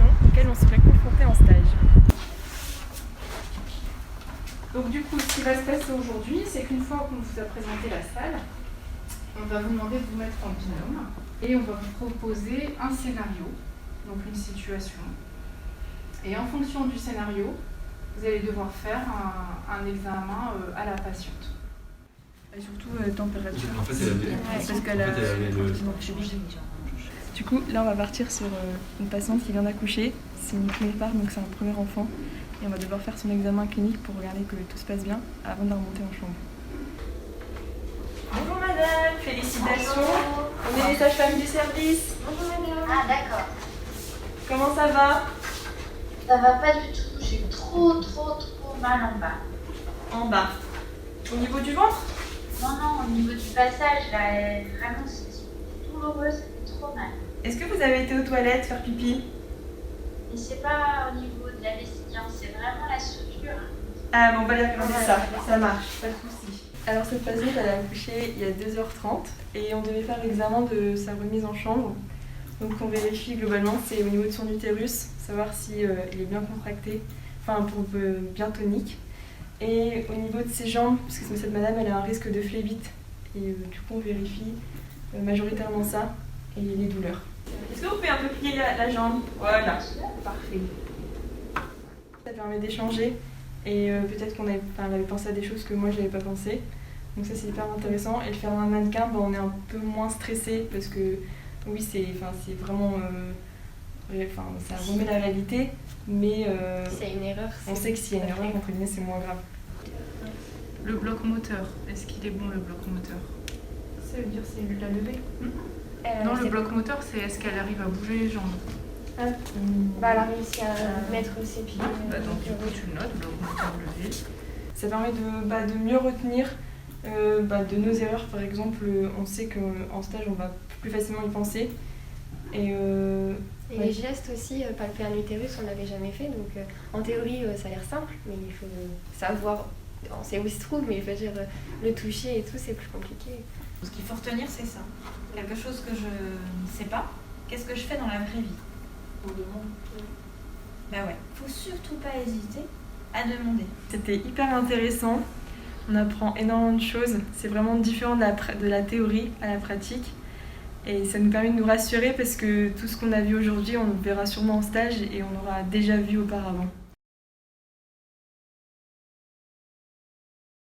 situations auxquelles on serait confronté en stage. Donc du coup, ce qui va se passer aujourd'hui, c'est qu'une fois qu'on vous a présenté la salle, on va vous demander de vous mettre en binôme et on va vous proposer un scénario, donc une situation. Et en fonction du scénario, vous allez devoir faire un examen à la patiente. Et surtout température. En fait, Parce qu'elle a... Du coup, là, on va partir sur une patiente qui vient d'accoucher. C'est une première part, donc c'est un premier enfant. Et on va devoir faire son examen clinique pour regarder que tout se passe bien avant de la remonter en chambre. Bonjour madame, félicitations. Bonjour. On est les sages-femmes du service. Bonjour madame. Ah d'accord. Comment ça va? Ça va pas du tout, j'ai trop mal en bas. En bas. Au niveau du ventre? Non, au niveau du passage, là, vraiment c'est douloureux, ça fait trop mal. Est-ce que vous avez été aux toilettes faire pipi? Et c'est pas au niveau de la vessie, hein, c'est vraiment la suture. Ah bon, on va lui regarder ça marche, pas de soucis. Alors cette patiente, elle a accouché il y a 2h30 et on devait faire l'examen de sa remise en chambre. Donc on vérifie globalement, c'est au niveau de son utérus, savoir si il est bien contracté, enfin bien tonique. Et au niveau de ses jambes, parce que cette madame elle a un risque de phlébite. Et du coup on vérifie majoritairement ça et les douleurs. Est-ce que vous pouvez un peu plier la jambe? Voilà, parfait. Ça permet d'échanger et peut-être qu'on avait pensé à des choses que moi je n'avais pas pensé. Donc ça c'est hyper intéressant. Et le faire un mannequin, on est un peu moins stressé parce que oui c'est vraiment... ça remet la réalité, mais c'est une erreur. On sait que s'il y a une erreur, entre guillemets, c'est moins grave. Le bloc moteur, est-ce qu'il est bon le bloc moteur? Ça veut dire c'est la levée? Non, le bloc moteur, c'est est-ce qu'elle arrive à bouger les jambes? Elle a réussi à mettre ses pieds. Donc du coup, tu le notes, bloc moteur levé. Ça permet de mieux retenir de nos erreurs. Par exemple, on sait qu'en stage, on va plus facilement y penser. Et les gestes aussi, palper un utérus, on l'avait jamais fait. Donc en théorie, ça a l'air simple, mais il faut savoir, on sait où il se trouve, mais il faut dire le toucher et tout, c'est plus compliqué. Ce qu'il faut retenir, c'est ça. Quelque chose que je ne sais pas, qu'est-ce que je fais dans la vraie vie? On demande. Ben ouais, faut surtout pas hésiter à demander. C'était hyper intéressant, on apprend énormément de choses, c'est vraiment différent de la théorie à la pratique. Et ça nous permet de nous rassurer parce que tout ce qu'on a vu aujourd'hui, on le verra sûrement en stage et on l'aura déjà vu auparavant.